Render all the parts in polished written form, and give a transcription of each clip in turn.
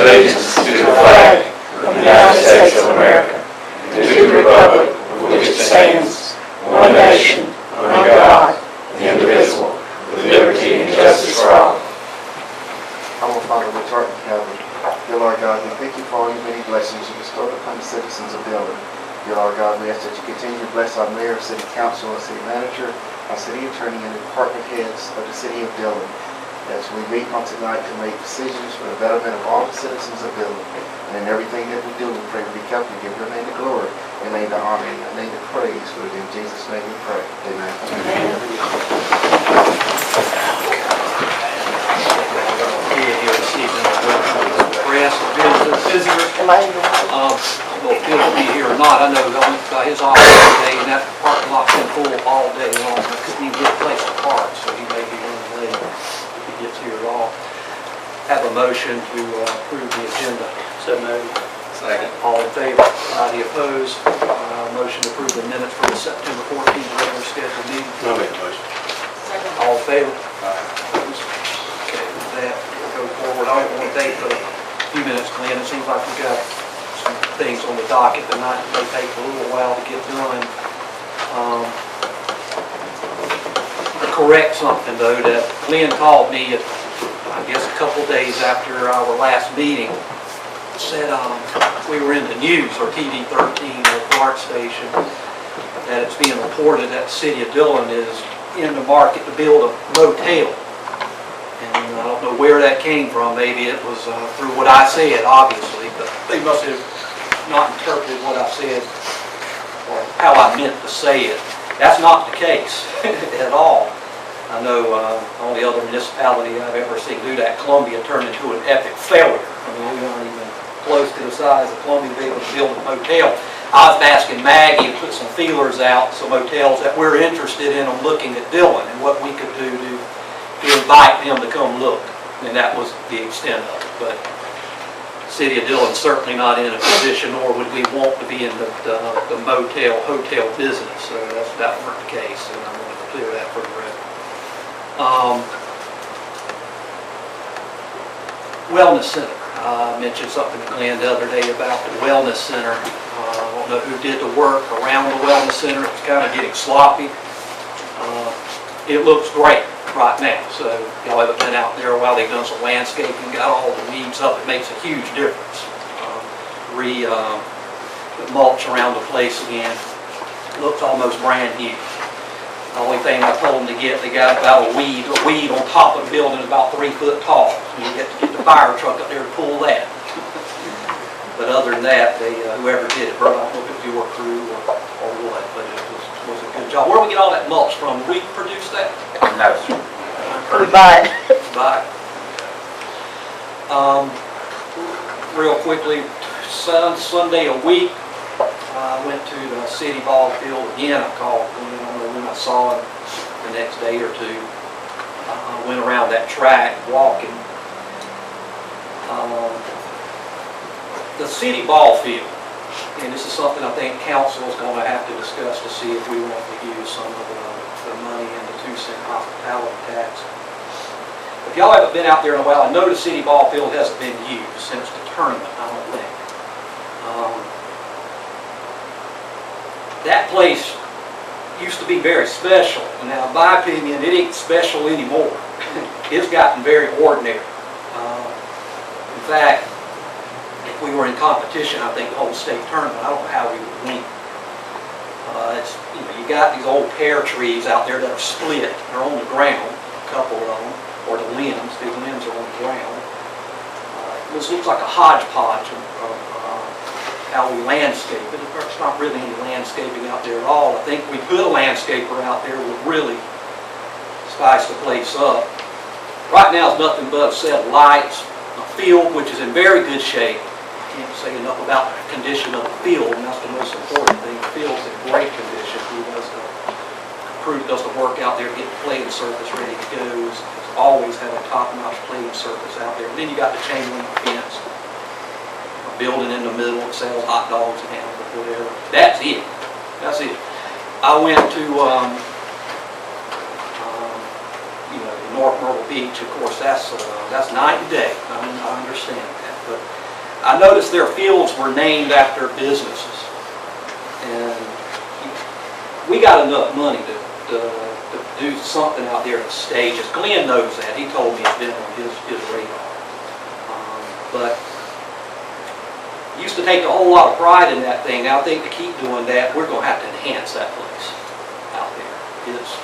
allegiance to the flag of the United States of America and to the republic for which it stands, one nation, under God, indivisible, with liberty and justice for all. Our Father which art in heaven, dear Lord God, we thank you for all your many blessings you bestowed upon the citizens of Dillon. Dear Lord God, we ask that you continue to bless our mayor, city council, and city manager, our city attorney, and the department heads of the city of Dillon, as we meet on tonight to make decisions for the betterment of all the citizens of Dillon. And in everything that we do, we pray to be careful to give your name the glory, your name the honor, and your name the praise. For in Jesus' name we pray. Amen. Visitors. Well, he'll be here or not. I know his office today, and that parking lot's been full all day long. I couldn't even get a place to park, so he may be running late if he gets here at all. Have a motion to approve the agenda. So moved. Second. All in favor? Any opposed? Motion to approve the minutes for the September 14th regular scheduled meeting. I'll make a motion. Second. All in favor? Opposed? Okay, with that, we'll go forward. I don't want to take but a few minutes, Glenn. It seems like we've got some things on the docket tonight that may take a little while to get done. To correct something though, that Glenn called me, I guess a couple days after our last meeting, said we were in the news, or TV 13, or Clark station, that it's being reported that the city of Dillon is in the market to build a motel. And I don't know where that came from. Maybe it was through what I said, obviously, but they must have not interpreted what I said or how I meant to say it. That's not the case at all. I know only other municipality I've ever seen do that, Columbia, turned into an epic failure. I mean, we aren't even close to the size of Columbia to be able to build a motel. I was asking Maggie to put some feelers out, some motels that we're interested in, looking at Dillon and what we could do to invite them to come look. And that was the extent of it. But City of Dillon's certainly not in a position, nor would we want to be in the motel, hotel business. So that weren't the case, and I wanted to clear that for the record. Wellness Center. I mentioned something to Glenn the other day about the Wellness Center. I don't know who did the work around the Wellness Center. It's kind of getting sloppy. It looks great right now. So y'all haven't been out there a while. They've done some landscaping, got all the weeds up. It makes a huge difference. Mulch around the place again. Looks almost brand new. The only thing I told them to get, they got about a weed on top of the building about 3 foot tall. You get to get the fire truck up there to pull that. But other than that, they whoever did it, I don't know if it was your crew or what, but it was a good job. Where do we get all that mulch from? Did we produce that? No, sir. Bye. Bye. Real quickly, Sunday a week, I went to the city ball field again. I called, I don't know when I saw him the next day or two. I went around that track walking. The city ball field, and this is something I think council is going to have to discuss to see if we want to use some of the money in the 2-cent hospitality tax. If y'all haven't been out there in a while, I know the city ball field hasn't been used since the tournament, I don't think. That place used to be very special. Now, in my opinion, it ain't special anymore. It's gotten very ordinary. In fact, if we were in competition, I think the whole state tournament, I don't know how we would win. You got these old pear trees out there that are split. They're on the ground, a couple of them, or the limbs. The limbs are on the ground. This looks like a hodgepodge of how we landscape it. There's not really any landscaping out there at all. I think if we put a landscaper out there, would really spice the place up. Right now, it's nothing but a set of lights, a field which is in very good shape. I can't say enough about the condition of the field, and that's the most important thing. The field's in great condition. The crew does the work out there to get the playing surface ready to go. It's always had a top-notch playing surface out there. And then you got the chain link fence. Building in the middle that sells hot dogs and hamburgers, whatever. That's it. That's it. I went to North Myrtle Beach. Of course, that's night and day. I understand that. But I noticed their fields were named after businesses. And we got enough money to do something out there in stages. Glenn knows that. He told me it's been on his radar. But used to take a whole lot of pride in that thing. Now I think to keep doing that, we're going to have to enhance that place out there. It's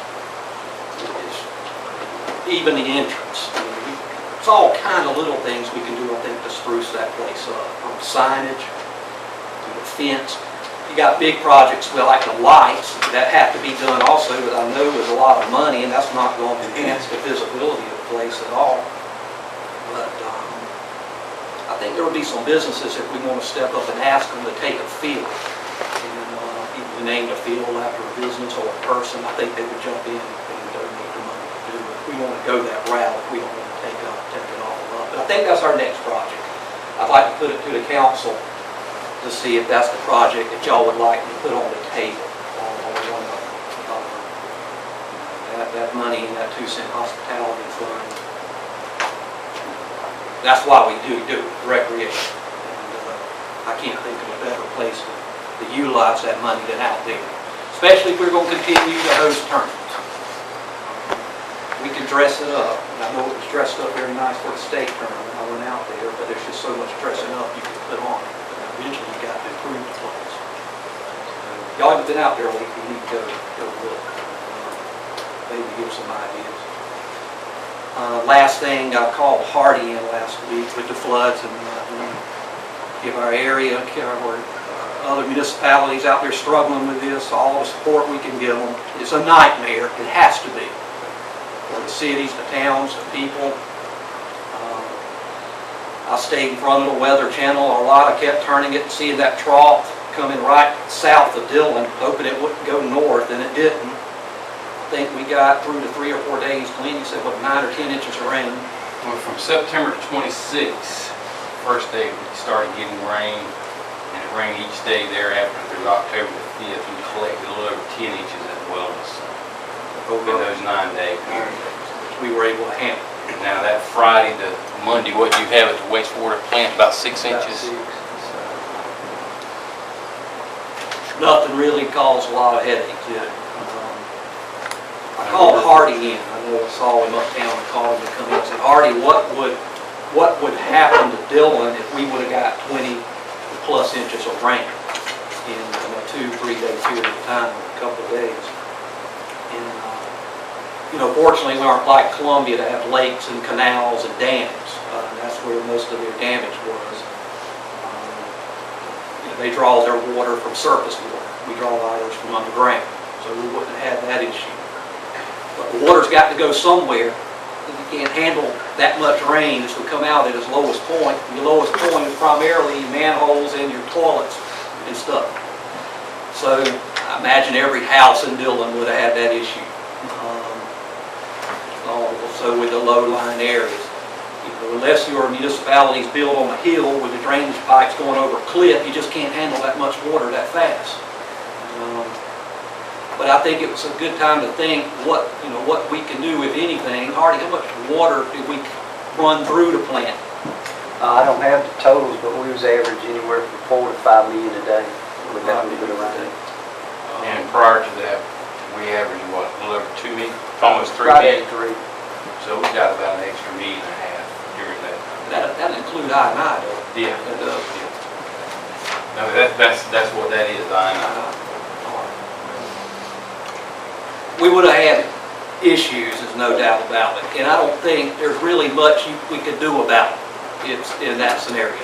even the entrance. I mean, it's all kind of little things we can do, I think, to spruce that place up. From signage to the fence. You got big projects, well, like the lights, that have to be done also, but I know there's a lot of money, and that's not going to enhance the visibility of the place at all. But I think there will be some businesses, if we want to step up and ask them to take a field, and either name a field after a business or a person, I think they would jump in and donate the money to do it. We want to go that route if we don't want to take it all up. But I think that's our next project. I'd like to put it to the council to see if that's the project that y'all would like to put on the table on one of that money in that 2-cent hospitality fund. That's why we do recreation. And I can't think of a better place to utilize that money than out there, especially if we're going to continue to host tournaments. We can dress it up. And I know it was dressed up very nice for the state tournament. I went out there, but there's just so much dressing up you can put on it. Eventually you got to improve the place. Y'all have been out there lately, you need to go look. Maybe give some ideas. Last thing, I called Hardy in last week with the floods and give our area, our other municipalities out there struggling with this, all the support we can give them. It's a nightmare, it has to be. For the cities, the towns, the people. I stayed in front of the Weather Channel a lot. I kept turning it and seeing that trough coming right south of Dillon, hoping it wouldn't go north, and it didn't. I think we got through to 3 or 4 days. Glenn, you said, what, 9 or 10 inches of rain? Well, from September 26th, first day we started getting rain, and it rained each day thereafter through October the 5th. We collected a little over 10 inches at Wellness in those 9 day periods. We were able to handle. Now that Friday to Monday, what you have at the wastewater plant, about 6 inches. Nothing really caused a lot of headaches yet. I called Hardy in. I know I saw him uptown and called him to come in and said, Hardy, what would happen to Dillon if we would have got 20 plus inches of rain in a 2-3 day period of time, a couple of days? And fortunately we aren't like Columbia to have lakes and canals and dams. That's where most of their damage was. They draw their water from surface water. We draw ours from underground, so we wouldn't have had that issue. But the water's got to go somewhere. You can't handle that much rain. This will come out at its lowest point. And your lowest point is primarily manholes and your toilets and stuff. So I imagine every house in Dillon would have had that issue. Also with the low-lying areas. Unless your municipality is built on a hill with the drainage pipes going over a cliff, you just can't handle that much water that fast. But I think it was a good time to think what we can do, if anything. Hardy, how much water did we run through the plant? I don't have the totals, but we was average anywhere from 4 to 5 million a day with that we put around it. And prior to that, we averaged what, a little over 2 million, almost 3 Right million. at 3. So we got about an extra 1.5 million during that time. That'll include I&I, though. Yeah. That does. No, that's what that is, I know. We would have had issues, there's no doubt about it. And I don't think there's really much we could do about it in that scenario.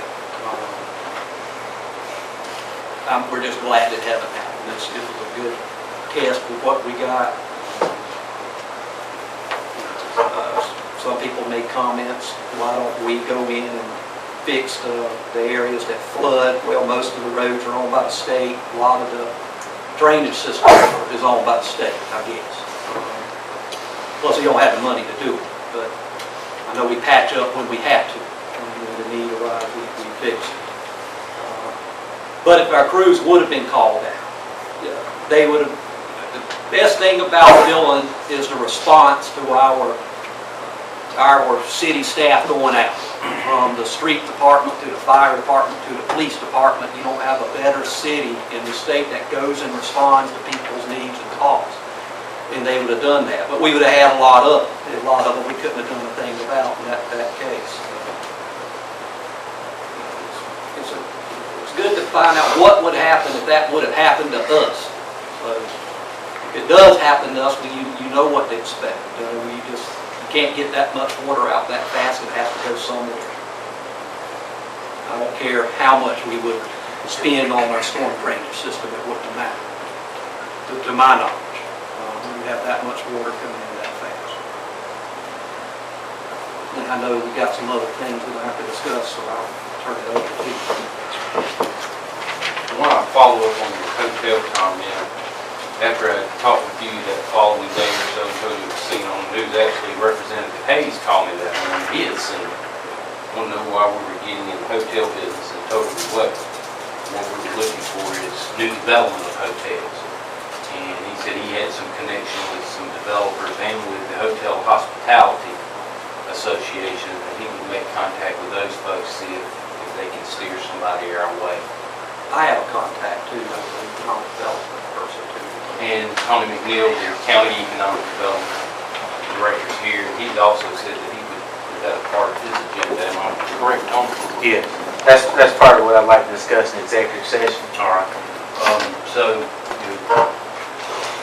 We're just glad it hasn't happened. It was a good test with what we got. Some people made comments, why don't we go in and fix the areas that flood? Well, most of the roads are owned by the state. A lot of the drainage system is owned by the state, I guess. Plus, we don't have the money to do it. But I know we patch up when we have to. When the need arises, we fix it. But if our crews would have been called out, they would have. The best thing about Dillon is the response to our our city staff going out, from the street department to the fire department to the police department. You don't have a better city in the state that goes and responds to people's needs and calls. And they would have done that. But we would have had a lot of them. A lot of them we couldn't have done a thing about in that case. It's good to find out what would happen if that would have happened to us. So if it does happen to us, you know what to expect. You can't get that much water out that fast. It has to go somewhere. I don't care how much we would spend on our storm drainage system, it wouldn't matter, to my knowledge. We have that much water coming in that fast. And I know we've got some other things we're going to have to discuss, so I'll turn it over to you. I want to follow up on your hotel comment. After I talked with you that following day or so, told you it was seen on the news, actually Representative Hayes called me that morning. He had seen it. I want to know why we were getting in the hotel business, and told me what we were looking for is new development of hotels. And he said he had some connection with some developers and with the Hotel Hospitality Association, and he would make contact with those folks, see if they can steer somebody our way. I have a contact too, I'm a economic development person too. And Tony McNeil, the County Economic Development Director here, he also said that he would put that a part of his agenda. Am I correct, Tony? Yeah, that's part of what I'd like to discuss in executive session. All right. So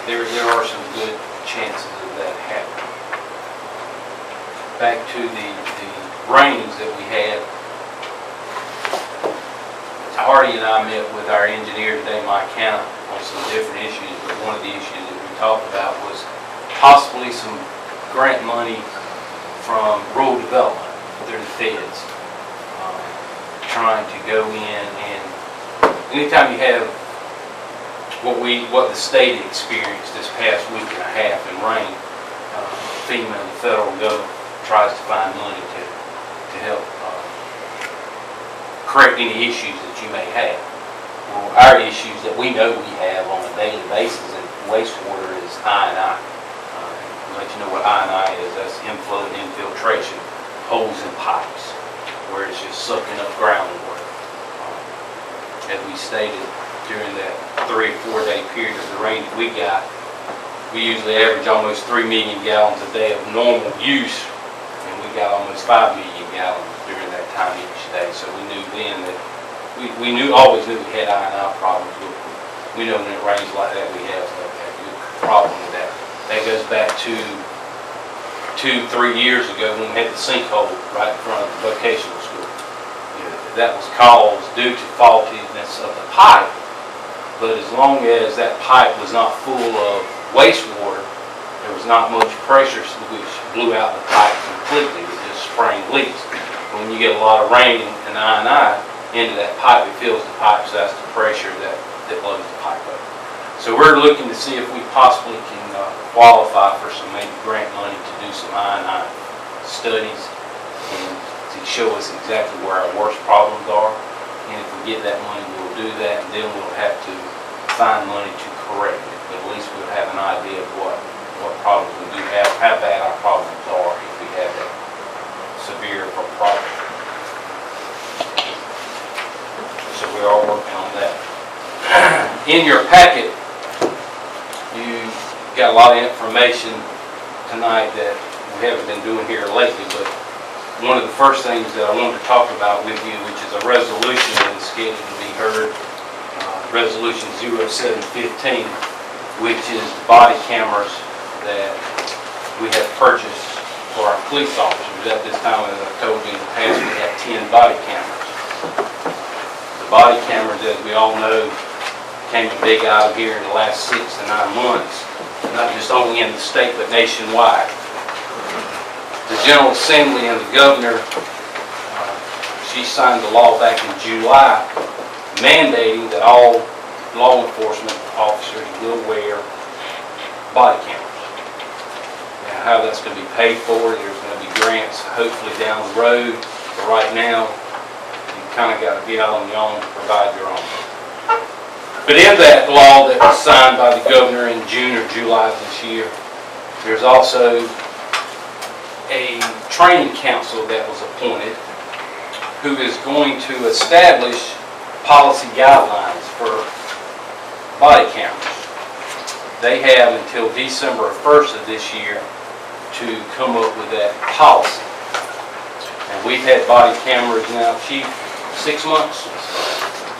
there are some good chances of that happening. Back to the rains that we had. Hardy and I met with our engineer today, Mike Hanna, on some different issues, but one of the issues that we talked about was possibly some grant money from rural development through the feds, trying to go in, and anytime you have what the state experienced this past week and a half in rain, FEMA and the federal government tries to find money to help correct any issues that you may have. Well, our issues that we know we have on a daily basis in wastewater is I&I. Let you know what I&I is. That's inflow and infiltration, holes in pipes, where it's just sucking up groundwater. As we stated, during that 3 or 4 day period of the rain that we got, we usually average almost 3 million gallons a day of normal use, and we got almost 5 million gallons during that time each day. So we knew then that we always knew we had I&I problems. We know when it rains like that, we have a good problem with that. That goes back to 2-3 years ago when we had the sinkhole right in front of the vocational school. That was caused due to faultiness of the pipe. But as long as that pipe was not full of wastewater, there was not much pressure, which blew out the pipe completely. It just spraying leaks. When you get a lot of rain and I&I into that pipe, it fills the pipe, so that's the pressure that blows the pipe up. So we're looking to see if we possibly can qualify for some maybe grant money to do some I&I studies and to show us exactly where our worst problems are. And if we get that money, we'll do that, and then we'll have to find money to correct it. But at least we'll have an idea of what problems we do have, how bad our problems are if we have that severe of a problem. So we are working on that. In your packet, you got a lot of information tonight that we haven't been doing here lately, but one of the first things that I wanted to talk about with you, which is a resolution that is scheduled to be heard, Resolution 0715, which is the body cameras that we have purchased for our police officers. At this time, as I've told you in the past, we have 10 body cameras. The body cameras, as we all know, came a big out here in the last 6 to 9 months, not just only in the state, but nationwide. The General Assembly and the governor, she signed the law back in July mandating that all law enforcement officers will wear body cameras. Now, how that's going to be paid for, there's going to be grants hopefully down the road, but right now you kind of got to be out on your own to provide your own. But in that law that was signed by the governor in June or July of this year, there's also a training council that was appointed who is going to establish policy guidelines for body cameras. They have until December 1st of this year to come up with that policy. And we've had body cameras now, Chief, 6 months,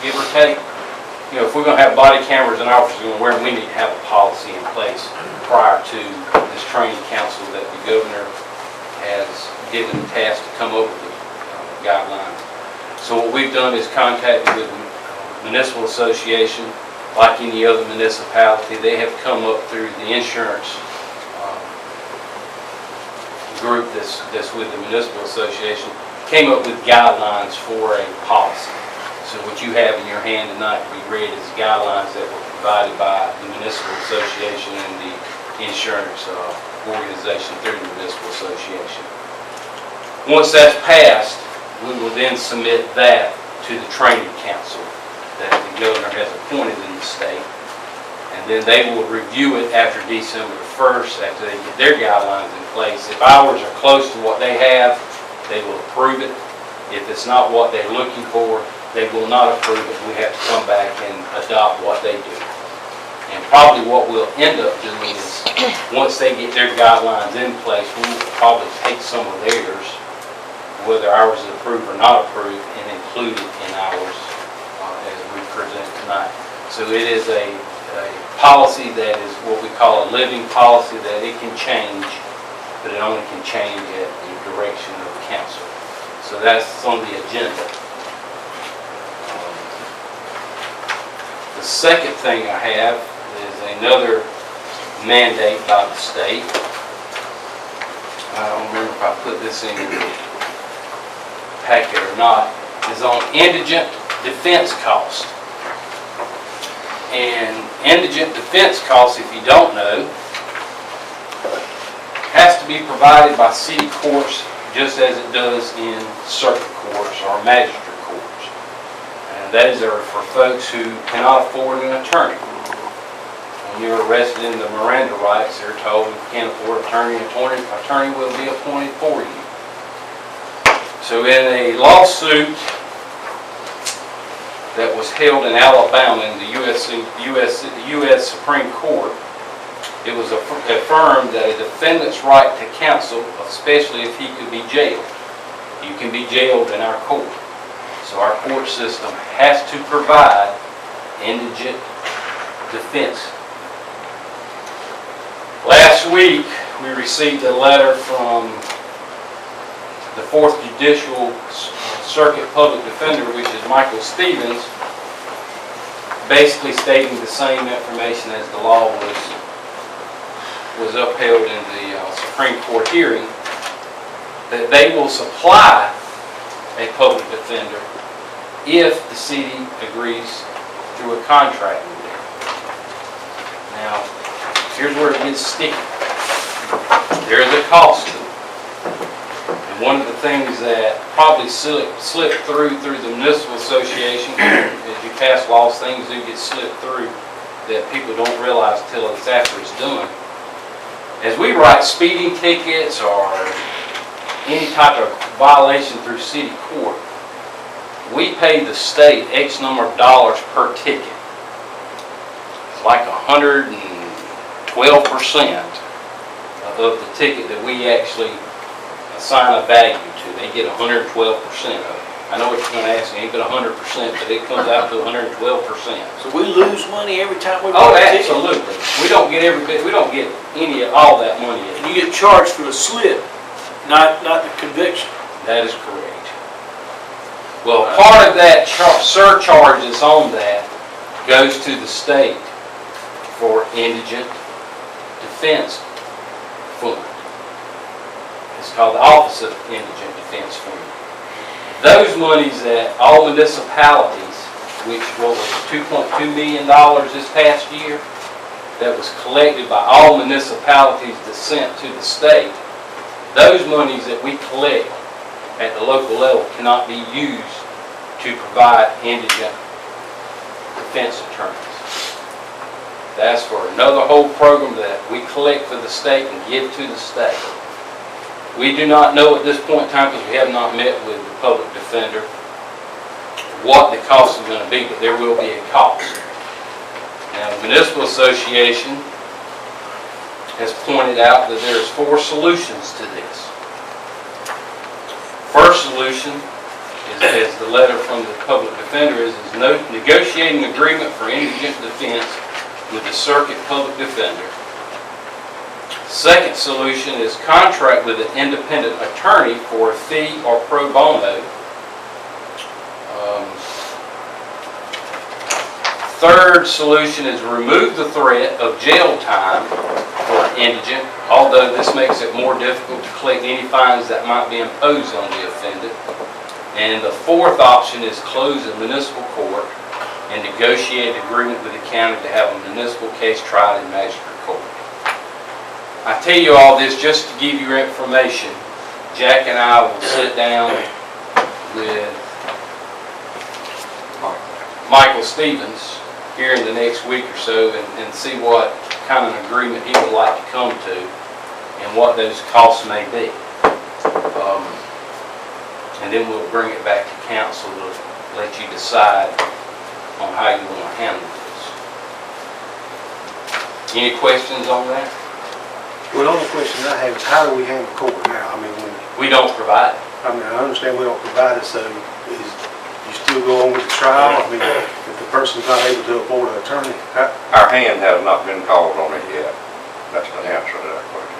give or take. You know, if we're going to have body cameras in our offices, we need to have a policy in place prior to this training council that the governor has given the task to come up with the guidelines. So what we've done is contacted with the municipal association, like any other municipality. They have come up through the insurance group that's with the municipal association, came up with guidelines for a policy. So what you have in your hand tonight to be read is guidelines that were provided by the municipal association and the insurance organization through the municipal association. Once that's passed, we will then submit that to the training council that the governor has appointed in the state. And then they will review it after December the 1st, after they get their guidelines in place. If ours are close to what they have, they will approve it. If it's not what they're looking for, they will not approve it. We have to come back and adopt what they do. And probably what we'll end up doing is, once they get their guidelines in place, we'll probably take some of theirs, whether ours is approved or not approved, and include it in ours as we present tonight. So it is a policy that is what we call a living policy, that it can change, but it only can change at the direction of the council. So that's on the agenda. The second thing I have is another mandate by the state. I don't remember if I put this in the packet or not, is on indigent defense cost. And indigent defense costs, if you don't know, has to be provided by city courts just as it does in circuit courts or magistrate courts. And those are for folks who cannot afford an attorney. When you're arrested in the Miranda rights, they're told if you can't afford an attorney will be appointed for you. So in a lawsuit that was held in Alabama in the U.S. Supreme Court, it was affirmed that a defendant's right to counsel, especially if he could be jailed. You can be jailed in our court. So our court system has to provide indigent defense. Last week, we received a letter from the 4th Judicial Circuit Public Defender, which is Michael Stevens, basically stating the same information as the law was upheld in the Supreme Court hearing, that they will supply a public defender if the city agrees through a contract with them. Now, here's where it gets sticky. There is a cost to it. And one of the things that probably slipped through the municipal association, as you pass laws, things do get slipped through that people don't realize until it's after it's done. As we write speeding tickets or any type of violation through city court, we pay the state X number of dollars per ticket. It's like 112% of the ticket that we actually assign a value to. They get 112% of it. I know what you're going to ask me, ain't but 100%, but it comes out to 112%. So we lose money every time we Oh, buy a ticket? absolutely. We don't get every bit. We don't get all that money. And you get charged for the slip, not the conviction. That is correct. Well, part of that surcharge that's on that goes to the state for indigent defense fund. It's called the Office of Indigent Defense Fund. Those monies that all municipalities, which was $2.2 million this past year, that was collected by all municipalities that sent to the state, those monies that we collect at the local level cannot be used to provide indigent defense attorneys. That's for another whole program that we collect for the state and give to the state. We do not know at this point in time, because we have not met with the public defender, what the cost is going to be, but there will be a cost. Now, the Municipal Association has pointed out that there's 4 solutions to this. First solution is, as the letter from the public defender is no negotiating agreement for indigent defense with the circuit public defender. Second solution is contract with an independent attorney for a fee or pro bono. Third solution is remove the threat of jail time for an indigent, although this makes it more difficult to collect any fines that might be imposed on the offended. And the fourth option is close a municipal court and negotiate an agreement with the county to have a municipal case tried in magistrate court. I tell you all this just to give you information. Jack and I will sit down with Michael Stevens here in the next week or so and see what kind of agreement he would like to come to and what those costs may be. And then we'll bring it back to council to let you decide on how you want to handle this. Any questions on that? Well, the only question I have is how do we handle court now? I mean, We don't provide it. I understand we don't provide it, so is you still go on with the trial? I mean, if the person's not able to afford an attorney, Our hand has not been called on it yet. That's the answer to that question.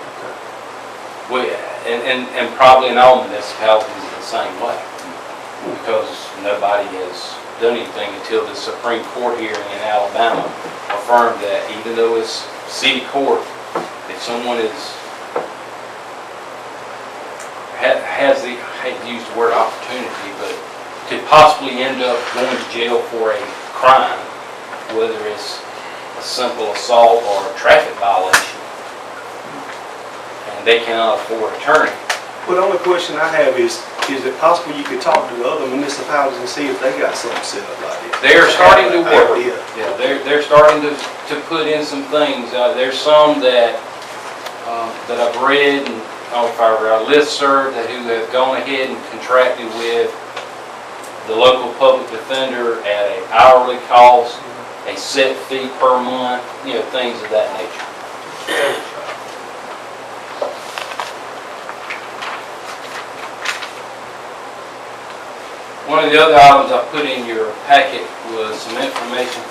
And probably in all municipalities the same way, because nobody has done anything until the Supreme Court hearing in Alabama affirmed that even though it's city court, if someone has the, I hate to use the word opportunity, but could possibly end up going to jail for a crime, whether it's a simple assault or a traffic violation, and they cannot afford an attorney. well, the only question I have is it possible you could talk to the other municipalities and see if they got something set up like this? They're starting to work. Idea. Yeah, they're starting to put in some things. There's some that I've read, and if I were a listserv, that who have gone ahead and contracted with the local public defender at an hourly cost, a set fee per month, things of that nature. One of the other items I put in your packet was some information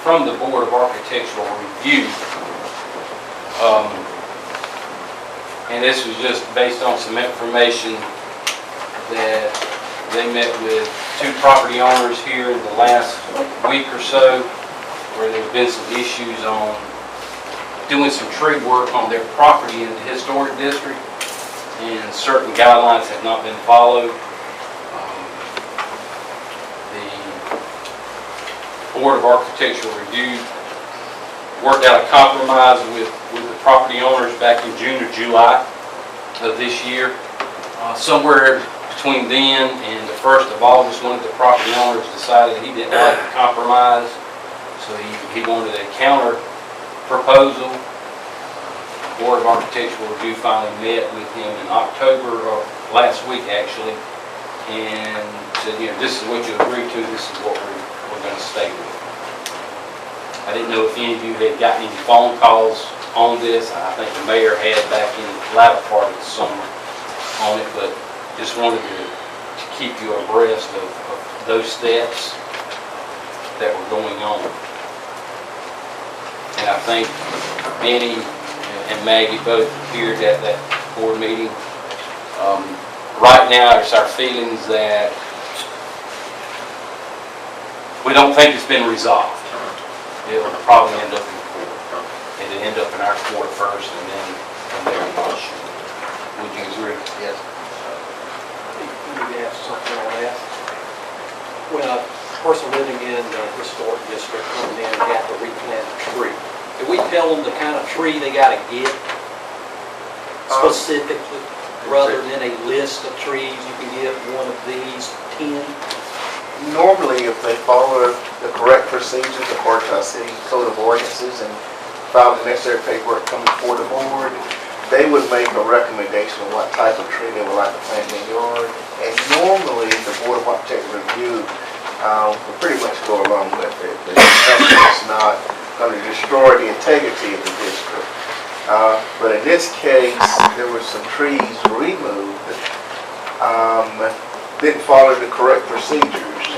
from the Board of Architectural Review. And this was just based on some information that they met with 2 property owners here in the last week or so, where there's been some issues on doing some tree work on their property in the historic district, and certain guidelines have not been followed. Board of Architectural Review worked out a compromise with the property owners back in June or July of this year. Somewhere between then and the 1st of August, one of the property owners decided he didn't like the compromise, so he wanted a counter proposal. Board of Architectural Review finally met with him in October, or last week actually, and said, this is what you agreed to, this is what we're going to stay with. I didn't know if any of you had gotten any phone calls on this. I think the mayor had back in the latter part of the summer on it, but just wanted to keep you abreast of those steps that were going on. And I think Benny and Maggie both appeared at that board meeting. Right now, it's our feelings that we don't think it's been resolved. It'll probably end up in court. It'll end up in our court first, and then from there I'm not sure. Would you agree? Yes. Let me ask something on that. When a person living in the historic district comes in and got to replant a tree, do we tell them the kind of tree they got to get specifically, rather than a list of trees? You can get one of these 10. Normally, if they follow the correct procedures according to our city code of ordinances and file the necessary paperwork coming before the board, they would make a recommendation on what type of tree they would like to plant in their yard. And normally, the Board of Architecture Review will pretty much go along with it. It's not going to destroy the integrity of the district. But in this case, there were some trees removed, didn't follow the correct procedures,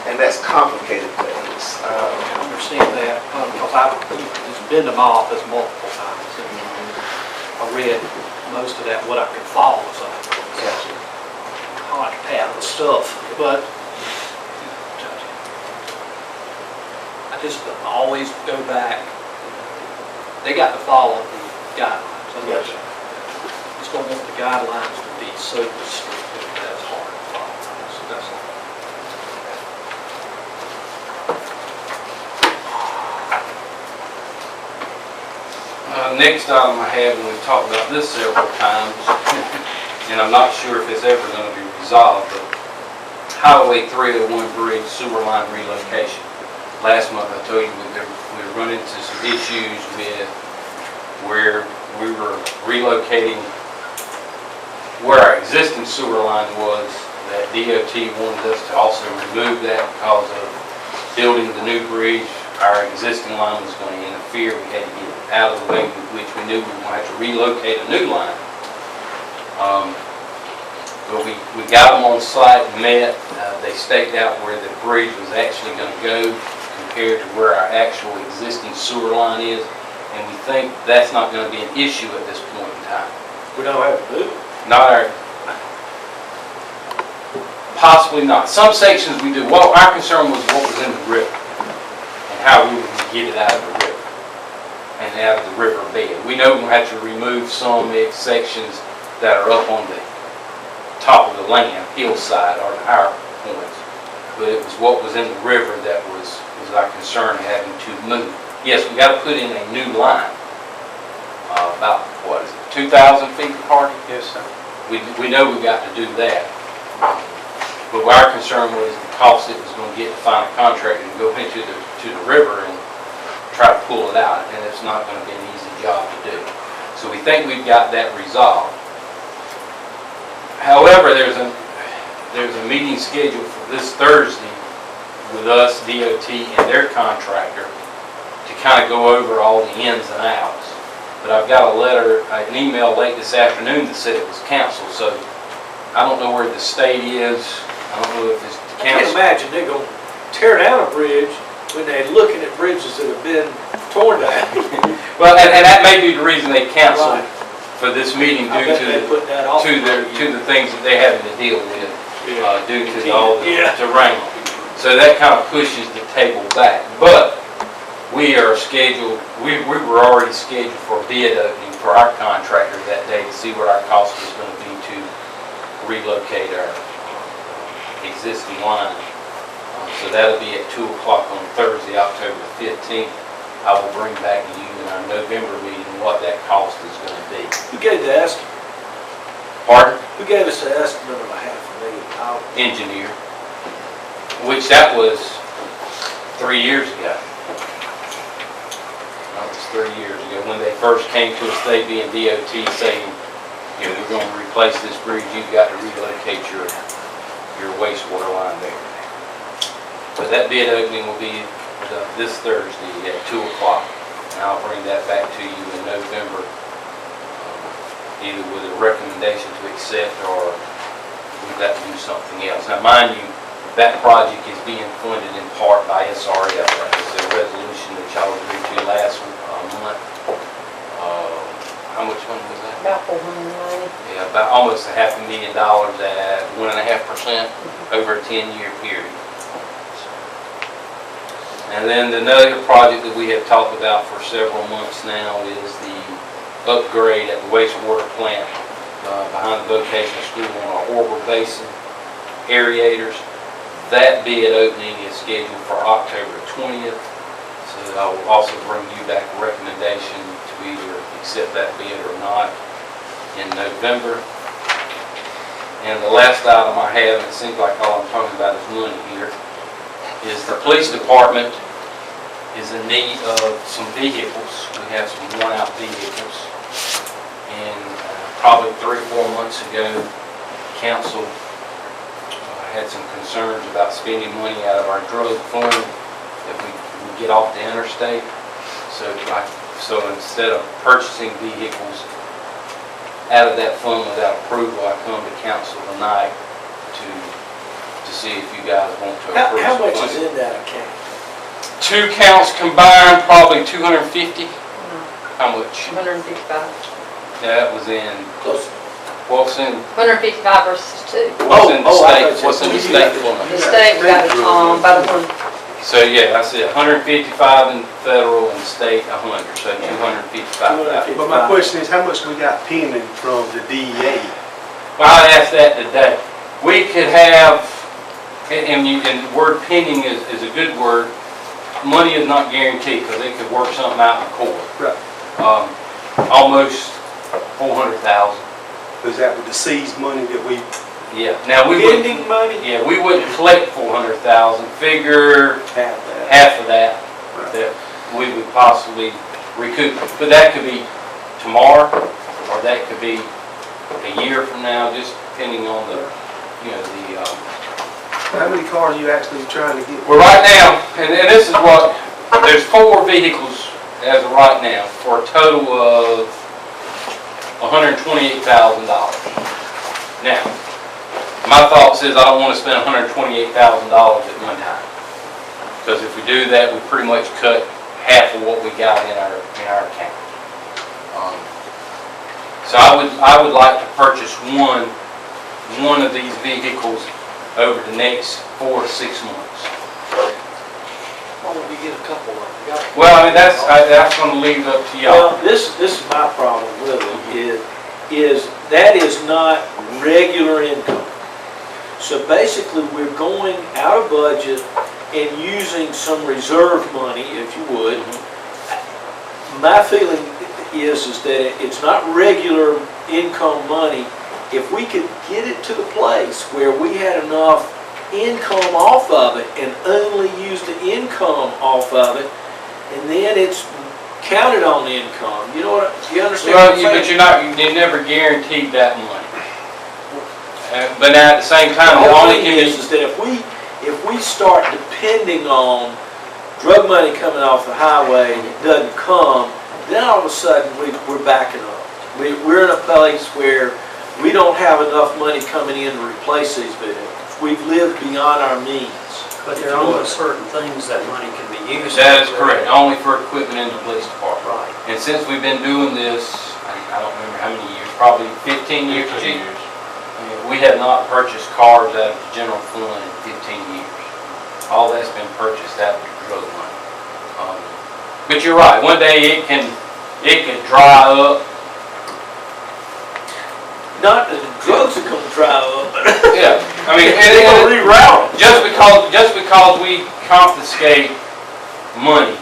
and that's complicated things. I understand that, because I've just been to my office multiple times, and I read most of that, what I could follow, so it's a hodgepodge of stuff, but I just always go back, they got to follow the guidelines. Yes. Just don't want the guidelines to be so restrictive, that's hard to follow, so that's all. Next item I have, and we've talked about this several times, and I'm not sure if it's ever going to be resolved, but Highway 301 bridge sewer line relocation. Last month I told you we were running into some issues with where we were relocating where our existing sewer line was, that DOT wanted us to also remove that because of building the new bridge. Our existing line was going to interfere. We had to get it out of the way, which we knew we were going to have to relocate a new line. But we got them on site, met, they staked out where the bridge was actually going to go compared to where our actual existing sewer line is, and we think that's not going to be an issue at this point in time. We don't have to move it. Not our, possibly not. Some sections we do. Well, our concern was what was in the river and how we would get it out of the river and out of the river bed. We know we're going to have to remove some sections that are up on the top of the land, hillside, or our points. But it was what was in the river that was our concern, having to move. Yes, we got to put in a new line. About, what is it, 2,000 feet, Hardy? Yes, sir. We know we got to do that. But our concern was the cost it was going to get to find a contractor to go into the river and try to pull it out, and it's not going to be an easy job to do. So we think we've got that resolved. However, there's a meeting scheduled for this Thursday with us, DOT, and their contractor to kind of go over all the ins and outs. But I've got an email late this afternoon that said it was canceled, so I don't know where the state is. I don't know if it's the I can't council. imagine they're going to tear down a bridge when they're looking at bridges that have been torn down. Well, and that may be the reason they canceled Right. for this meeting I due bet they put that off. to the things that they're having to deal with due to all the Yeah. rain. So that kind of pushes the table back. But we are scheduled, we were already scheduled for a bid opening for our contractor that day to see what our cost was going to be to relocate our existing line. So that'll be at 2 o'clock on Thursday, October 15th. I will bring back to you in our November meeting what that cost is going to be. Who gave the estimate? Pardon? Who gave us the estimate of $500,000? Engineer, which that was 3 years ago. That was 3 years ago when they first came to us, they being DOT, saying, you know, we're going to replace this bridge, you've got to relocate your wastewater line there. But that bid opening will be this Thursday at 2 o'clock, and I'll bring that back to you in November, either with a recommendation to accept or we've got to do something else. Now, mind you, that project is being funded in part by SRF. That was a resolution that y'all agreed to last month. How much money was that? About 490. Yeah, about almost $500,000 at 1.5% over a 10-year period. And then another project that we have talked about for several months now is the upgrade at the wastewater plant behind the vocational school on our Orville Basin aerators. That bid opening is scheduled for October 20th. So I will also bring you back a recommendation to either accept that bid or not in November. And the last item I have, and it seems like all I'm talking about is money here, is the police department is in need of some vehicles. We have some worn-out vehicles. And probably 3 or 4 months ago, council had some concerns about spending money out of our drug fund that we get off the interstate. So instead of purchasing vehicles out of that fund without approval, I come to council tonight to see if you guys want to approve. How much some is money. in that account? 2 counts combined, probably 250. How much? 155. That was in, Close. what's in, 155 versus 2. what's in the I state, thought you what's in the said state fund? The state got about 100. So yeah, I said 155 in federal and state 100, so 255,000. But my question is, how much we got pending from the DEA? Well, I asked that today. We could have, and the word pending is a good word. Money is not guaranteed because they could work something out in court. Right. Almost 400,000. Is that with the seized money that we, Yeah. Now we would. Pending money? Yeah, we wouldn't collect 400,000. Figure Half that. half of that we would possibly recoup. But that could be tomorrow, or that could be a year from now, just depending on the, how many cars are you actually trying to get? Well, right now, and this is what, there's 4 vehicles as of right now for a total of $128,000. Now, my thought says I don't want to spend $128,000 at one time. Because if we do that, we pretty much cut half of what we got in our account. So I would like to purchase one of these vehicles over the next 4 to 6 months. Why don't you get a couple of them? Well, I mean, that's going to leave it up to y'all. Well, this is my problem with it, is that is not regular income. So basically, we're going out of budget and using some reserve money, if you would. My feeling is that it's not regular income money. If we could get it to the place where we had enough income off of it and only use the income off of it, and then it's counted on income. You know what? You understand Well, what I'm saying? but you never guaranteed that money. But now at the same time, The the whole only thing thing is that if we start depending on drug money coming off the highway and it doesn't come, then all of a sudden we're backing up. We're in a place where we don't have enough money coming in to replace these vehicles. We've lived beyond our means. But there are only certain things that money can be used for. that is correct, only for equipment in the police department. Right. And since we've been doing this, I don't remember how many years, probably 15 years. We have not purchased cars out of the general fund in 15 years. All that's been purchased out of the drug money. But you're right, one day it can dry up. Not that the drugs are going to dry up, but Yeah, I mean, they're going to reroute. just because we confiscate money,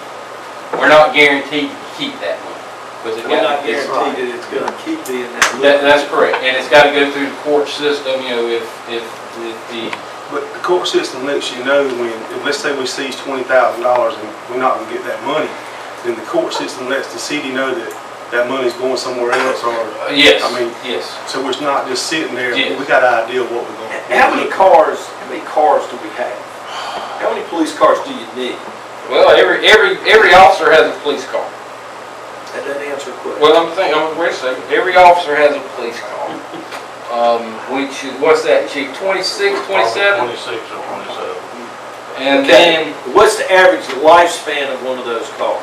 we're not guaranteed to keep that money. Because We're not guaranteed that it's going to keep being That's correct, and it's got to go through the court system. If the But the court system lets you know when, if let's say we seize $20,000 and we're not gonna get that money, then the court system lets the city know that money's going somewhere else, or, yes, I mean, yes. so it's not just sitting there, Yes. we got an idea of what we're gonna do. How many cars do we have? How many police cars do you need? Well, every officer has a police car. That doesn't answer the question. Well, wait a second. Every officer has a police car. Which is, what's that, chief? 26, 27? 26 or 27. And Okay. then, What's the average lifespan of one of those cars?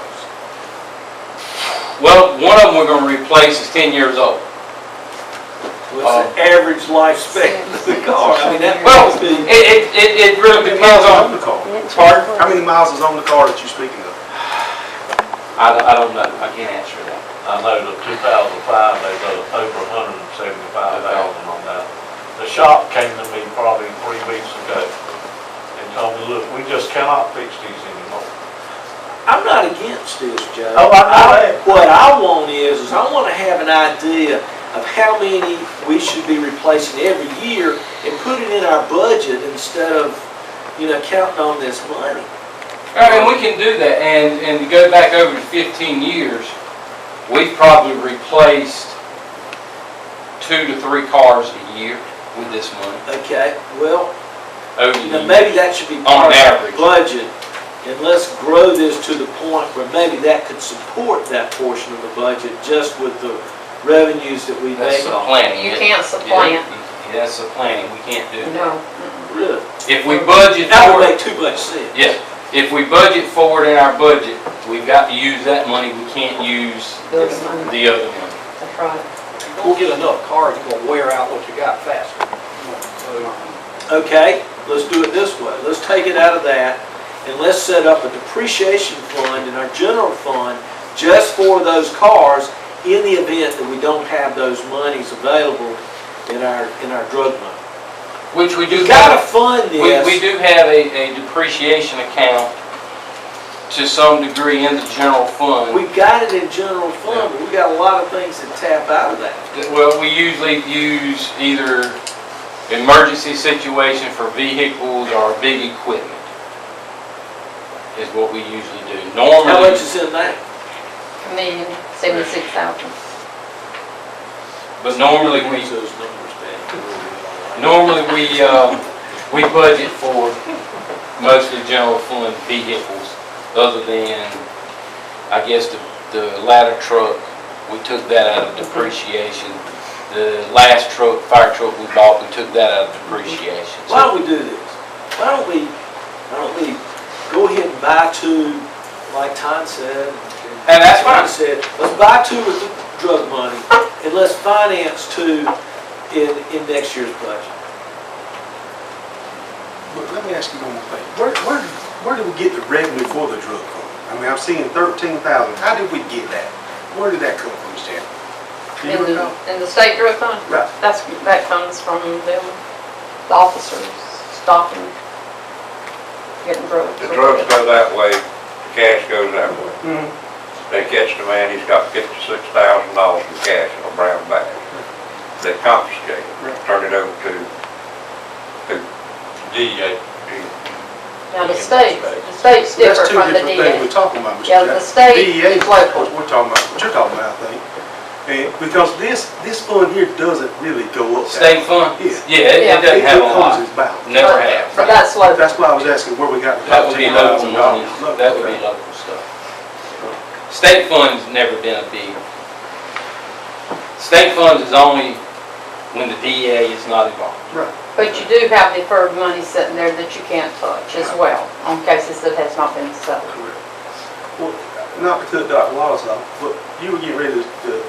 well, one of them we're going to replace is 10 years old. What's the average lifespan of the car? I mean, that Well, must be. it really How many depends miles is on on. the car? Pardon? How many miles is on the car that you're speaking of? I don't know. I can't answer that. I know the 2005, they got over 175,000 on that. The shop came to me probably 3 weeks ago and told me, look, we just cannot fix these anymore. I'm not against this, Joe. Oh, I know that. What I want is I want to have an idea of how many we should be replacing every year and put it in our budget instead of, counting on this money. I mean, we can do that, and to go back over to 15 years, we've probably replaced 2 to 3 cars a year with this money. Okay, well, Over the now years. maybe that should be On part of our average. budget. And let's grow this to the point where maybe that could support that portion of the budget just with the revenues that we That's make off. supplanting. You it. can't supplant. Yeah, that's supplanting, we can't do that. No. Really? If we budget That for would it, make too much sense. yeah, if we budget for it in our budget, we've got to use that money, we can't use The other money. the other money. That's right. Don't get enough cars, you're gonna wear out what you got faster. Okay, let's do it this way. Let's take it out of that and let's set up a depreciation fund in our general fund just for those cars in the event that we don't have those monies available in our drug money. Which we do. You gotta have- fund We this. do have a depreciation account to some degree in the general fund. We've got it in general fund, but we got a lot of things that tap out of that. Well, we usually use either emergency situation for vehicles or big equipment, is what we usually do. How Normally, much is in that? $1,076,000. but normally we, Use those numbers, man. normally we budget for mostly general fund vehicles, other than, I guess, the ladder truck, we took that out of depreciation. The last truck, fire truck we bought, we took that out of depreciation. Why don't we do this? Why don't we go ahead and buy two, like Todd said? And that's Todd fine. said, let's buy two with the drug money, and let's finance two in next year's budget. But let me ask you one more thing. Where did we get the revenue for the drug fund? I mean, I'm seeing 13,000. How did we get that? Where did that come from, Stan? Do you recall? In the state drug fund? Right. That comes from them, the officers stopping, getting drugs. The drugs go that way, the cash goes that way. Mhm. They catch the man, he's got $56,000 in cash in a brown bag. They confiscate it, turn it over to DEA. Now, the state's That's different two from the different things DA. we're talking about, Mr. Yeah, Jackson. the state DEA is local. We're talking about, what you're talking about, I think. And because this fund here doesn't really go up. that State much. fund? Yeah. Yeah, it doesn't have a It lot. holds its balance. Never have. But that's local. That's why I was asking where we got the That would be local money. $13,000. That would be local stuff. State funds never been a big. State funds is only when the DEA is not involved. Right. But you do have deferred money sitting there that you can't touch as well, on cases that has not been settled. Correct. Well, not to cut Dr. Wallace off, but you were getting ready to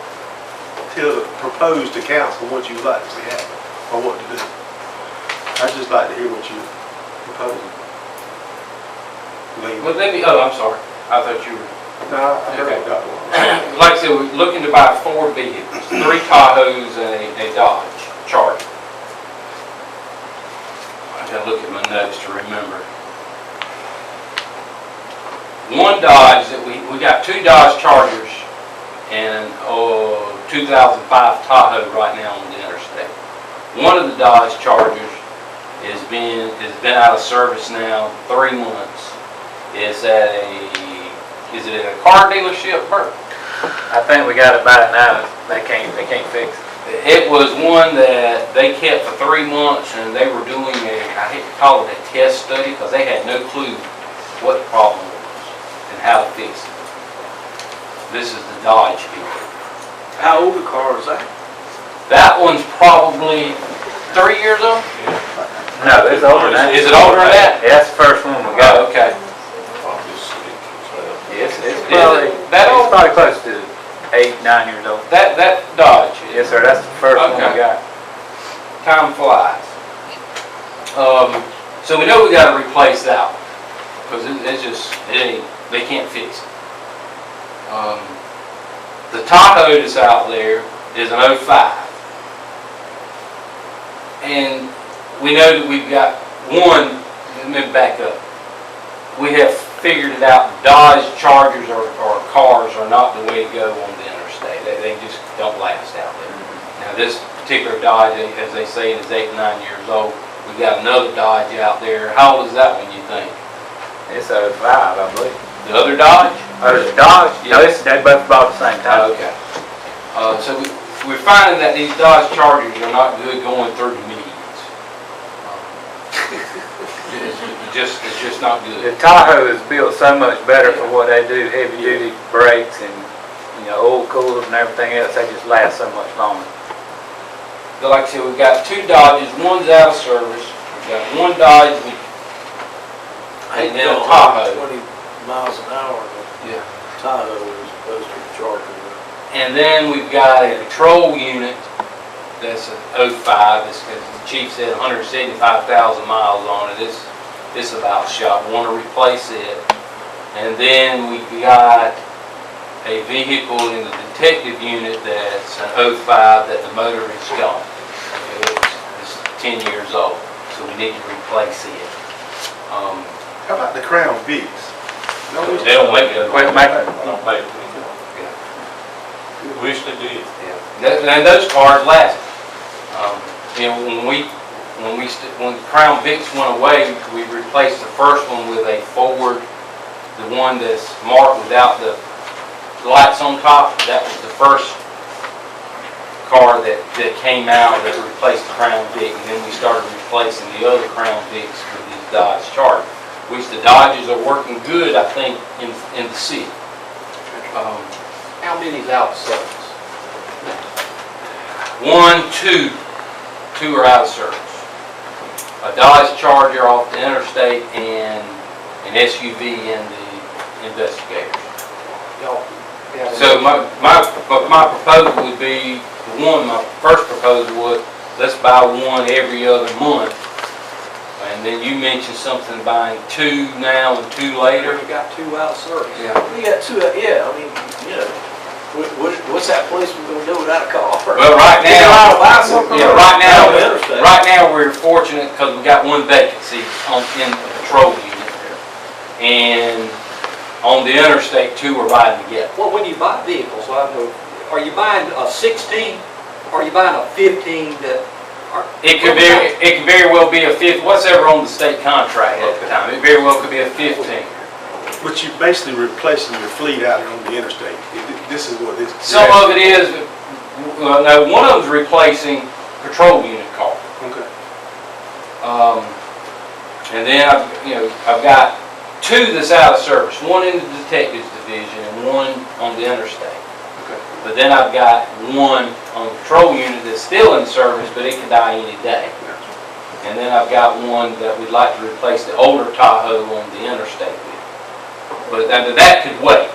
propose to council what you'd like to see happen, or what to do. I'd just like to hear what you're proposing. Well, let me, oh, I'm sorry. I thought you were. No, I heard Okay. what Dr. Wallace. Like I said, we're looking to buy 4 vehicles, 3 Tahoes and a Dodge Charger. I gotta look at my notes to remember. One Dodge that we got 2 Dodge Chargers and 2005 Tahoe right now on the interstate. One of the Dodge Chargers has been out of service now 3 months. It's at is it at a car dealership, Bert? I think we got it by now. They can't fix it. It was one that they kept for 3 months, and they were doing I hate to call it a test study, because they had no clue what the problem was and how to fix it. This is the Dodge people. How old a car is that? That one's probably 3 years old? No, it's older than that. Is it older than that? Yeah, that's the first one we Oh, got. okay. It's Is probably, it that it's old? probably close to 8, 9 years old. That Dodge? Yes, sir, that's the first one Okay. we got. Time flies. So we know we gotta replace that one, because they can't fix it. The Tahoe that's out there is an 05. And we know that we've got one, let me back up. We have figured it out, Dodge Chargers or cars are not the way to go on the interstate. They just don't last out there. Now this particular Dodge, as they say, is 8 or 9 years old. We've got another Dodge out there. How old is that one, you think? It's 05, I believe. The other Dodge? Oh, the Dodge? No, Yeah. they both bought at the same time. Okay. So we're finding that these Dodge Chargers are not good going through the medians. It's just not The good. Tahoe is built so much better for what they do, heavy duty brakes and, oil coolers and everything else, they just last so much longer. But like I said, we've got 2 Dodges, one's out of service. We've got 1 Dodge and then a Tahoe. 20 miles an hour, Yeah. the Tahoe is supposed to be charging. And then we've got a patrol unit that's an 05. This, the chief said 175,000 miles on it. It's about shot. Want to replace it. And then we've got a vehicle in the detective unit that's an 05 that the motor is gone. It's 10 years old, so we need to replace it. How about the Crown Vics? They don't make it. Quit making, Don't make it. Wish they did. And those cars last. When Crown Vics went away, we replaced the first one with a Ford, the one that's marked without the lights on top. That was the first car that came out that replaced the Crown Vic, and then we started replacing the other Crown Vics with these Dodge Chargers, which the Dodges are working good, I think, in the city. How many's out of service? 1, 2. 2 are out of service. A Dodge Charger off the interstate and an SUV in the Investigators. So my proposal would be, my first proposal was, let's buy 1 every other month. And then you mentioned something buying 2 now and 2 later. We got 2 out of service. Yeah. We got 2, yeah, I mean, what's that place we're gonna do without a car? Well, right now, Yeah, right now we're fortunate because we got 1 vacancy in the patrol unit. And on the interstate, 2 are riding together. Well, when you buy vehicles, I know, are you buying a 16, or are you buying a 15 that are? It could very well be a 15, whatever on the state contract at the time. It very well could be a 15. But you're basically replacing your fleet out there on the interstate. This is what this. Some of it is, no, one of them's replacing patrol unit cars. Okay. And then I've got 2 that's out of service, 1 in the detectives division and 1 on the interstate. Okay. But then I've got 1 on the patrol unit that's still in service, but it could die any day. And then I've got 1 that we'd like to replace the older Tahoe on the interstate with. But that could wait.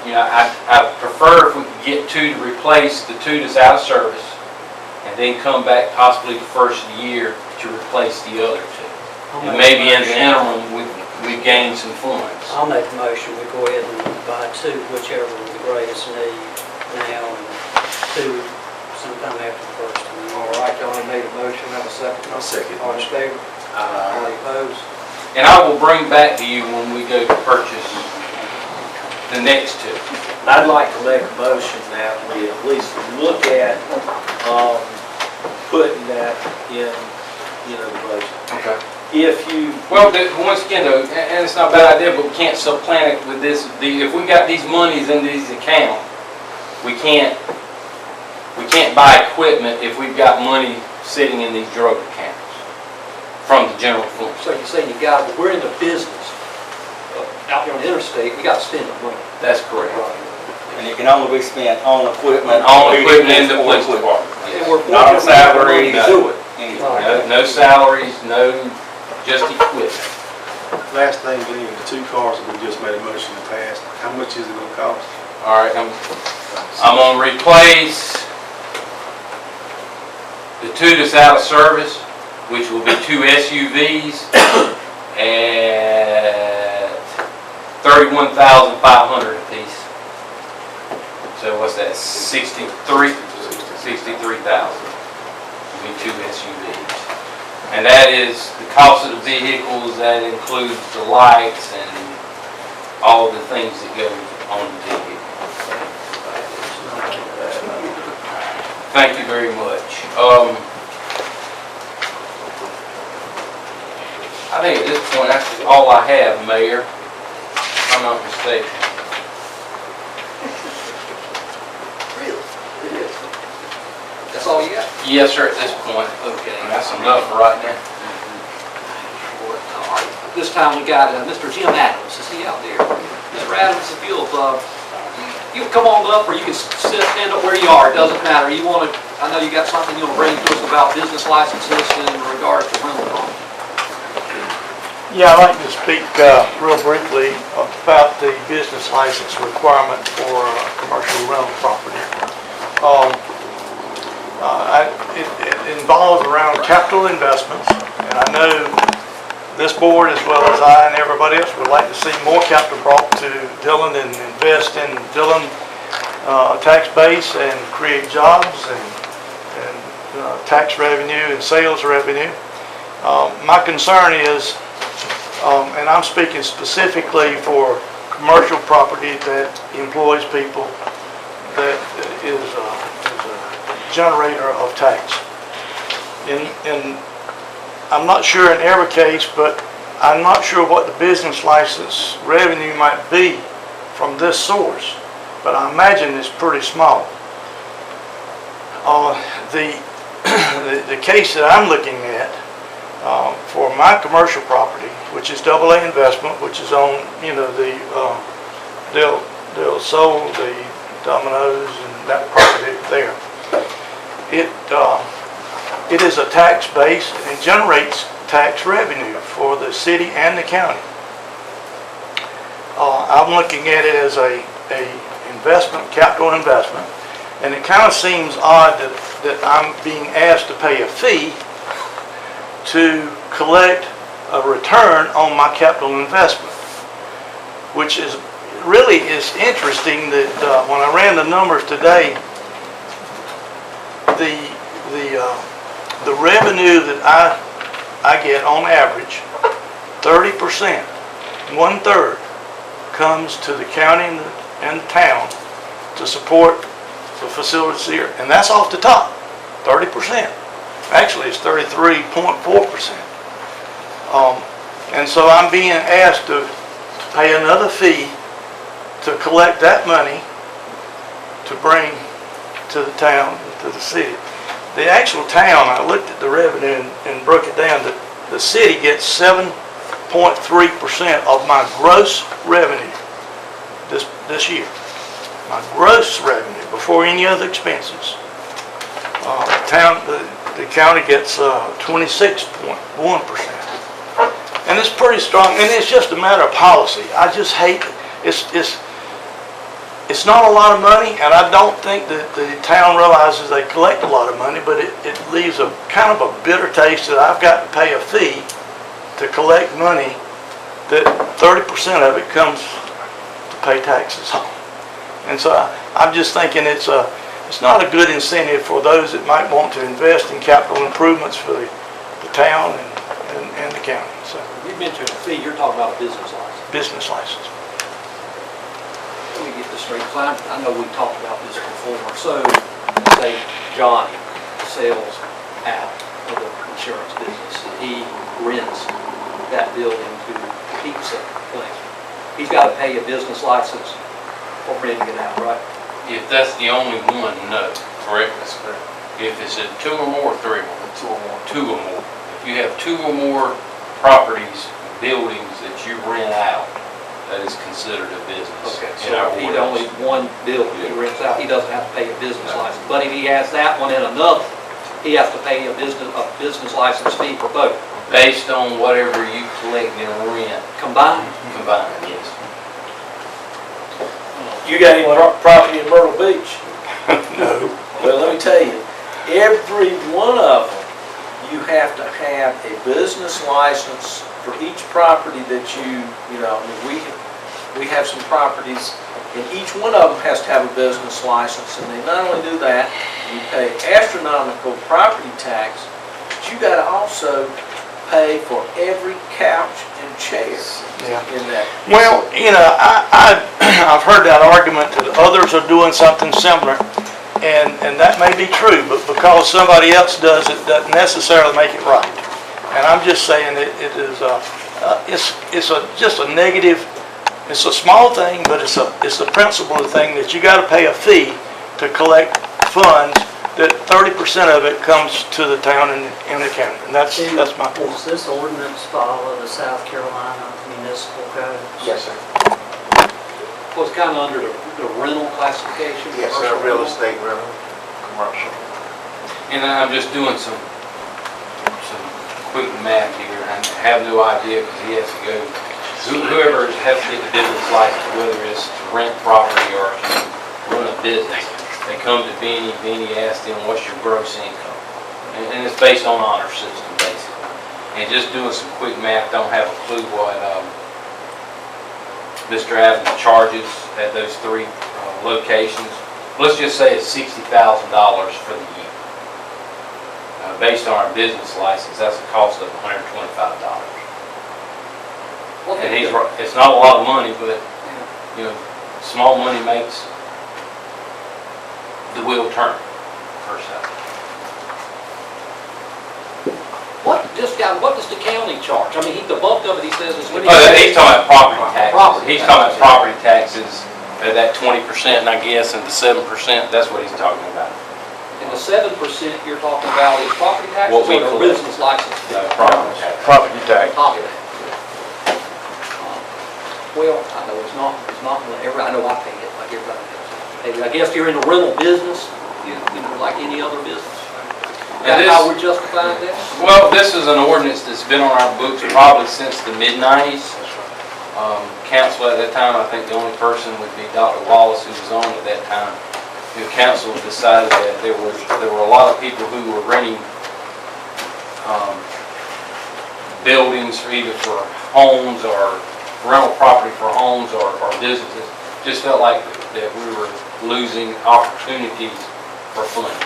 I prefer if we could get 2 to replace the 2 that's out of service, and then come back possibly the first of the year to replace the other 2. And maybe in the interim, we gain some funds. I'll make a motion, we go ahead and buy 2, whichever is the greatest need now, and 2 sometime after the first of the year. All right, Johnny made a motion, have a second. I'll second. All in favor? All opposed? And I will bring back to you when we go to purchase the next 2. I'd like to make a motion that we at least look at, putting that in, the budget. Okay. If you, Well, once again though, and it's not a bad idea, but we can't supplant it with this. If we got these monies in these accounts, we can't buy equipment if we've got money sitting in these drug accounts from the general fund. So you say we're in the business, out here on the interstate, we got to spend the money. That's correct. And it can only be spent on equipment. On equipment in the police department. And we're Not on salaries. to do it. No salaries, just equipment. Last thing, getting the 2 cars that we just made a motion to pass, how much is it gonna cost? All right, I'm gonna replace the 2 that's out of service, which will be 2 SUVs at $31,500 a piece. So what's that? 63,000. Will be 2 SUVs, and that is the cost of the vehicles. That includes the lights and all of the things that go on the vehicle. Thank you very much. I think at this point, that's all I have, Mayor, if I'm not mistaken. Yes, sir, at this point. Okay. And that's enough for right now. All right. This time we got Mr. Jim Adams. Is he out there? Mr. Adams, if you'll come on up, or you can stand up where you are. It doesn't matter. I know you got something you want to bring to us about business licenses in regards to rental property. Yeah, I'd like to speak real briefly about the business license requirement for commercial rental property. It involves around capital investments, and I know this board, as well as I and everybody else, would like to see more capital brought to Dillon and invest in Dillon tax base and create jobs and tax revenue and sales revenue. My concern is, and I'm speaking specifically for commercial property that employs people, that is a generator of tax. And I'm not sure in every case, but I'm not sure what the business license revenue might be from this source, but I imagine it's pretty small. The case that I'm looking at for my commercial property, which is AA investment, which is on, the Del Sol, the Domino's, and that property there. It is a tax base and generates tax revenue for the city and the county. I'm looking at it as a investment, capital investment, and it kind of seems odd that I'm being asked to pay a fee to collect a return on my capital investment, which is interesting that when I ran the numbers today, the revenue that I get on average, 30%, 1/3 comes to the county and the town to support the facilities here, and that's off the top, 30%. Actually, it's 33.4%. And so I'm being asked to pay another fee to collect that money to bring to the town, to the city. The actual town, I looked at the revenue and broke it down, that the city gets 7.3% of my gross revenue this year. My gross revenue before any other expenses. The county gets 26.1%. And it's pretty strong, and it's just a matter of policy. I just hate it. It's not a lot of money, and I don't think that the town realizes they collect a lot of money, but it leaves a kind of a bitter taste that I've got to pay a fee to collect money that 30% of it comes to pay taxes on. And so I'm just thinking it's not a good incentive for those that might want to invest in capital improvements for the town and the county. So You mentioned a fee, you're talking about a business license. business license. Let me get this straight, because I know we talked about this before. So, say Johnny sells out of the insurance business, and he rents that building to a pizza place. He's got to pay a business license for renting it out, right? If that's the only one, no, correct? That's correct. If it's a 2 or more, 3 or more? 2 or more. 2 or more. If you have 2 or more properties, buildings that you rent out, that is considered a business. Okay, in our so if he ordinance. only one building he rents out, he doesn't have to pay a business license. But if he has that one and another, he has to pay a business license fee for both. Based on whatever you collect and rent Combined? combined, yes. You got any property in Myrtle Beach? No. Well, let me tell you, every one of them, you have to have a business license for each property that we have some properties, and each one of them has to have a business license, and they not only do that, you pay astronomical property tax, but you gotta also pay for every couch and chair in that. Well, I've heard that argument that others are doing something similar, and that may be true, but because somebody else does it, doesn't necessarily make it right. And I'm just saying it's just a negative. It's a small thing, but it's the principle of the thing that you got to pay a fee to collect funds that 30% of it comes to the town and the county, and that's my point. Does this ordinance follow the South Carolina municipal code? Yes, sir. Well, it's kind of under the rental classification. Yes, sir, commercial real rental. estate rental, commercial. And I'm just doing some quick math here, and I have no idea, because he has to go, whoever has to get the business license, whether it's to rent property or to run a business, they come to Benny asks them, what's your gross income? And it's based on honor system, basically. And just doing some quick math, don't have a clue what Mr. Adams charges at those 3 locations. Let's just say it's $60,000 for the year. Based on our business license, that's a cost of $125. And he's right, it's not a lot of money, but, you know, small money makes the wheel turn, per se. What does the county charge? I mean, the bulk of it, he says, is when He's talking about property taxes. Property He's talking about property taxes, that 20%, and I guess, and the 7%, that's what he's talking about. And the 7% you're talking about is property taxes What we or collect. business license? Property tax. Property tax. Property. Well, I know it's not I know I pay it like everybody else. Hey, I guess you're in the rental business, you know, like any other business. And That's how we're justifying that? Well, this is an ordinance that's been on our books probably since the mid-90s. Council at that time, I think the only person would be Dr. Wallace, who was on at that time. The council decided that there were a lot of people who were renting buildings either for homes or rental property for homes or businesses. Just felt like that we were losing opportunities for funding.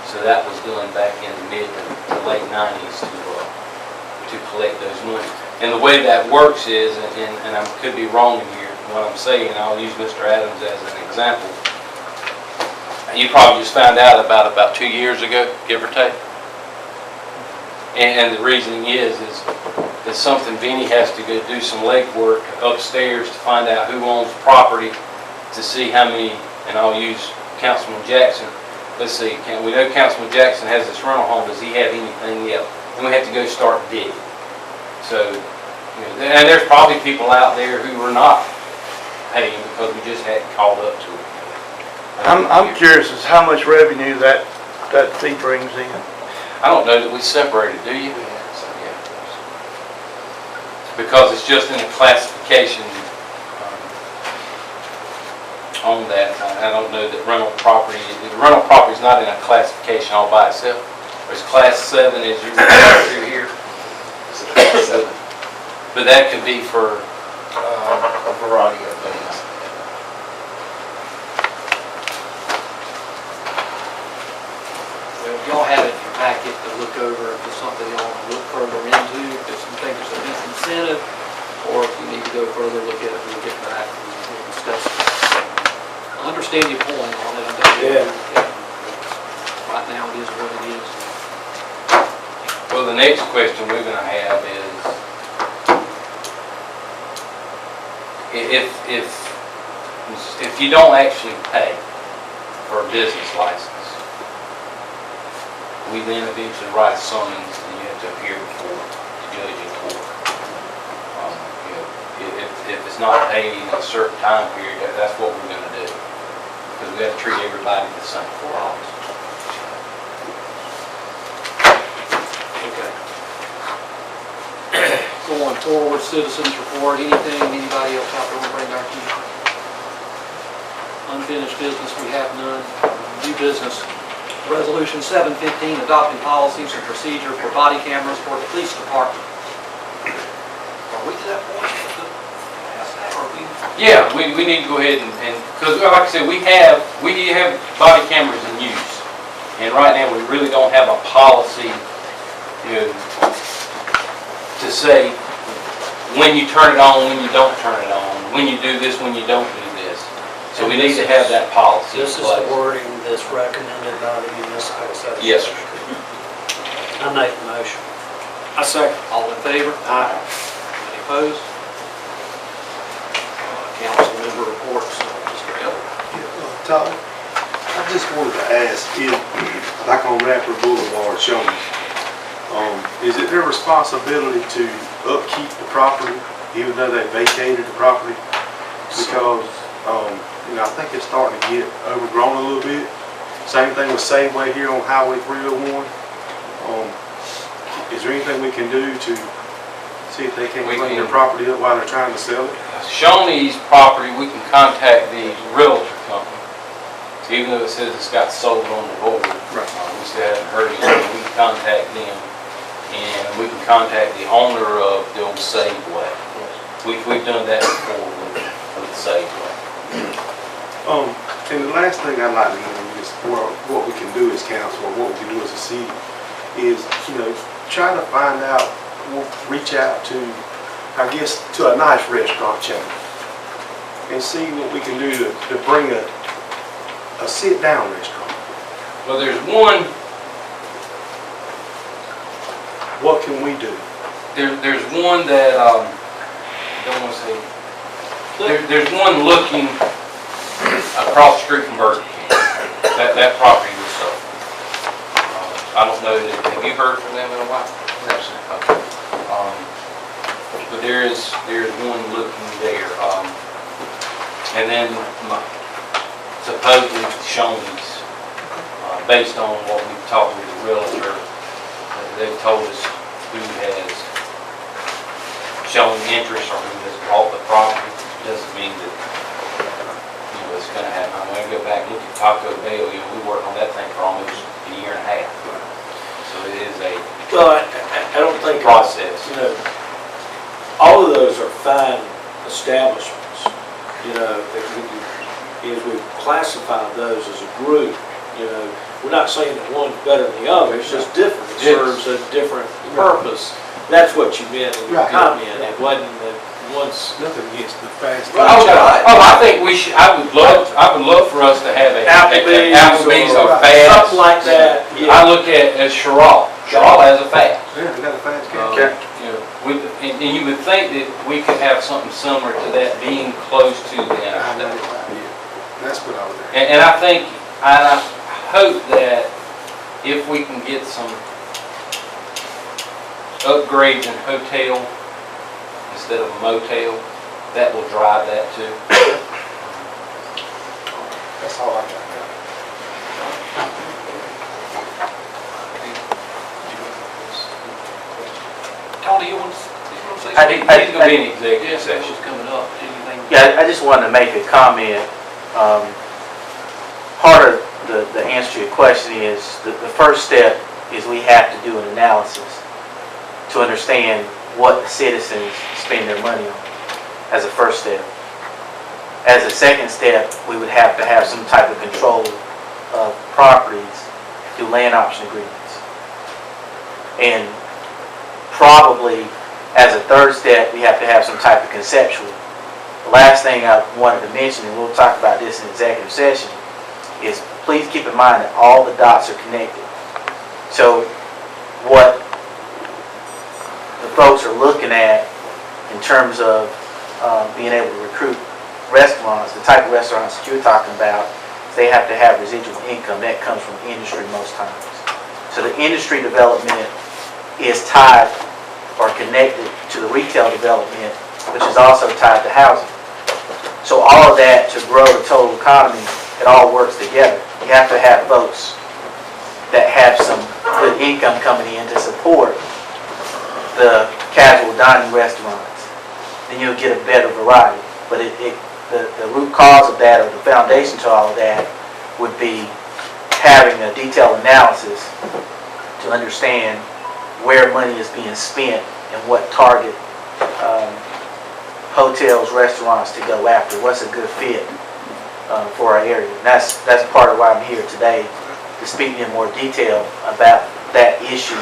So that was done back in the mid to late 90s to collect those money. And the way that works is, and I could be wrong in here, what I'm saying, I'll use Mr. Adams as an example. You probably just found out about 2 years ago, give or take. And the reasoning is something Benny has to go do some legwork upstairs to find out who owns the property, to see how many, and I'll use Councilman Jackson. Let's see, we know Councilman Jackson has this rental home. Does he have anything else? And we have to go start digging. So, you know, and there's probably people out there who are not paying because we just hadn't called up to it. I'm curious as how much revenue that fee brings in. I don't know that we separated, do you? Because it's just in a classification on that. I don't know that rental property is not in a classification all by itself. There's class 7 as you refer to here. But that could be for A variety of things. Well, y'all have it in your packet to look over if it's something y'all want to look further into, if there's some things there's a disincentive, or if you need to go further, look at it when we get back and we'll discuss it. I understand your point on it. I don't know. Right now it is what it is. Well, the next question we're going to have is, if you don't actually pay for a business license, we then eventually write a summons and you have to appear before the judge in court. You know, if it's not paid in a certain time period, that's what we're going to do. Because we have to treat everybody the same for all. Okay. Going forward, citizens report, anything, anybody else out there want to bring back to you? Unfinished business, we have none. New business, resolution 715, adopting policies and procedure for body cameras for the police department. Are we to that point? Yeah, we need to go ahead and because like I said, we have body cameras in use. And right now, we really don't have a policy, you know, to say when you turn it on, when you don't turn it on, when you do this, when you don't do this. So we need to have that policy in This is place. the wording that's recommended by the municipal association. Yes, sir. I make the motion. I second. All in favor? Aye. Any opposed? Council member reports, Mr. Elder. Todd, I just wanted to ask, if, like on Rapper Boulevard, Shoney's, is it their responsibility to upkeep the property, even though they vacated the property? Because, I think it's starting to get overgrown a little bit. Same thing with Safeway here on Highway 301. Is there anything we can do to see if they can clean their property up while they're trying to sell it? Shoney's property, we can contact the realtor company. Even though it says it's got sold on the board, we still haven't heard anything. We can contact them, and we can contact the owner of the old Safeway. We've done that before with Safeway. And the last thing I'd like to know is, what we can do as council, or what we can do as a city, is, try to find out, reach out to, I guess, to a nice restaurant chain, and see what we can do to bring a sit-down restaurant. Well, there's one. What can we do? There's one that, I don't want to say, there's one looking across the street from Burger King. That property was sold. I don't know, have you heard from them in a while? Okay. But there's one looking there. And then supposedly Shoney's, based on what we've talked with the realtor, they've told us who has shown interest or who has bought the property. Doesn't mean that, it's going to happen. I'm going to go back and look at Taco Bell. We worked on that thing for almost a year and a half. So it is a I don't think process. All of those are fine establishments. If we classify those as a group, we're not saying that one's better than the other. It's just different. It serves a different purpose. That's what you meant in your comment. It wasn't that one's Nothing against the fast food. I think we should. I would love for us to have a Applebee's or Fast, something like that. Yeah. I look at as Sherrall. Sherrall has a Fast. Yeah, they got a fast food. And you would think that we could have something similar to that being close to the interstate. That's what I was at. And I think, I hope that if we can get some upgrades in hotel instead of a motel, that will drive that too. That's all I got. Tony, you want to say I something? did- He's going to be in executive Yeah, session. session's coming up. Anything? Yeah, I just wanted to make a comment. Part of the answer to your question is, the first step is we have to do an analysis to understand what the citizens spend their money on as a first step. As a second step, we would have to have some type of control of properties through land option agreements. And probably, as a third step, we have to have some type of conceptual. The last thing I wanted to mention, and we'll talk about this in executive session, is please keep in mind that all the dots are connected. So what the folks are looking at in terms of being able to recruit restaurants, the type of restaurants that you're talking about, they have to have residual income. That comes from industry most times. So the industry development is tied or connected to the retail development, which is also tied to housing. So all of that, to grow the total economy, it all works together. You have to have folks that have some good income coming in to support the casual dining restaurants. Then you'll get a better variety. But the root cause of that, or the foundation to all of that, would be having a detailed analysis to understand where money is being spent and what target hotels, restaurants to go after. What's a good fit for our area? And that's part of why I'm here today, to speak in more detail about that issue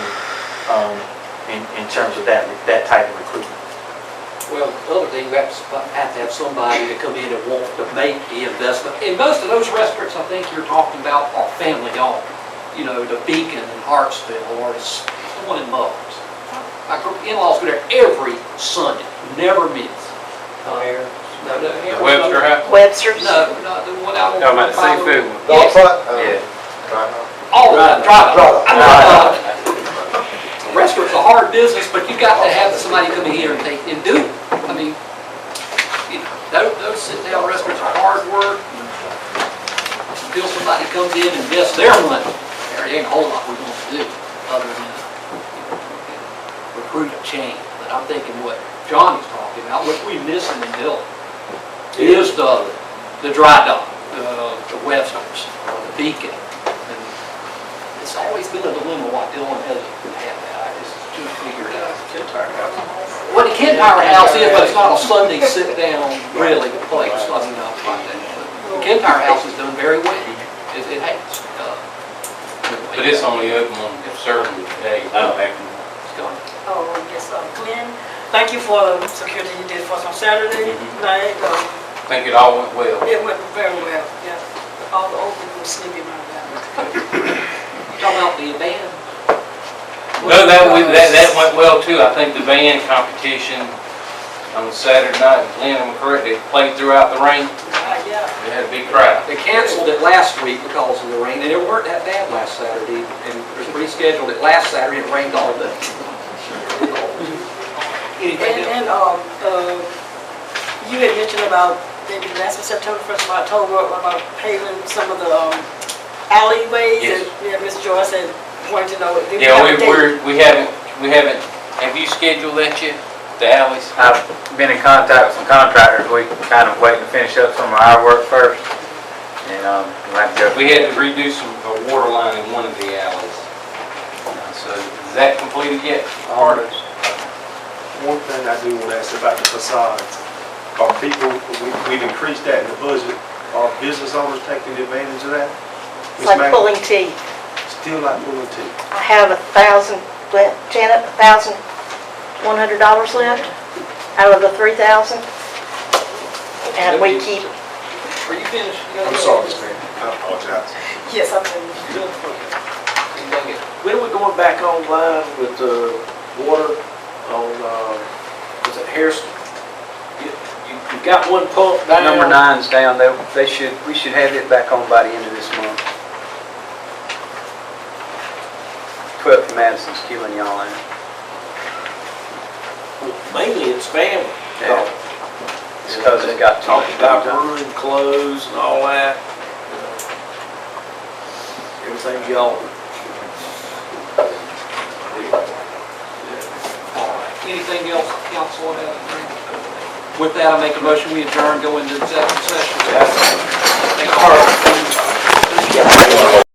in terms of that type of recruitment. Well, the other thing, you have to have somebody to come in and want to make the investment. And most of those restaurants I think you're talking about are family owned. The Beacon in Hartsville, or someone in Mullins. My in-laws go there every Sunday, never miss. The Webster House? Webster's? No, not the one out on. Talking about the seafood one? Yes. Yeah. Oh, restaurant's a hard business, but you got to have somebody come in here and do it. I mean, you know, those sit-down restaurants are hard work. Until somebody comes in and invests their money, there ain't a whole lot we're gonna do other than, recruit a chain. But I'm thinking what Johnny's talking about, what we missing in Dillon is the dry dock, the Webster's, the Beacon. And it's always been a dilemma why Dillon hasn't had that. I just couldn't figure it out. Well, the Kent Power House is, but it's not a Sunday sit-down really place. I mean, not like that. The Kent Power House has done very well. It has. But it's only open on certain days. It's gone. Oh, yes, Glenn, thank you for the security you did for us on Saturday night. I think it all went well. It went very well, yeah. All the old people were sleeping right now. Talking about the band. No, that went well too. I think the band competition on Saturday night, if Glenn, am I correct, they played throughout the rain. Yeah. They had a big crowd. They canceled it last week because of the rain, and it weren't that bad last Saturday. And they rescheduled it last Saturday, and it rained all day. Anything else? And you had mentioned about maybe last September, 1st of October, about paving some of the alleyways. Yes. And yeah, Ms. Joyce had wanted to know. Yeah, we haven't, have you scheduled that yet? The alleys? I've been in contact with some contractors. We kind of waiting to finish up some of our work first. And we'll have to go. We had to redo a water line in one of the alleys. So is that completed yet? Part of it. One thing I do want to ask about the facades, are people, we've increased that in the budget, are business owners taking advantage of that? It's like pulling teeth. Still like pulling teeth. I have Janet, $1,100 left out of the 3,000. And we keep. Are you finished? I'm sorry, Ms. Mayor, I apologize. Yes, I'm finished. When are we going back online with the water on, was it Harrison? You got one pump down? Number 9's down. We should have it back on by the end of this month. 12th Madison's killing y'all in. Mainly it's family. Yeah. It's because it got too much Talking about done. room clothes and all that. Everything y'all. All right. Anything else, council? With that, I make a motion, we adjourn, go into executive session. Yeah. Thank you.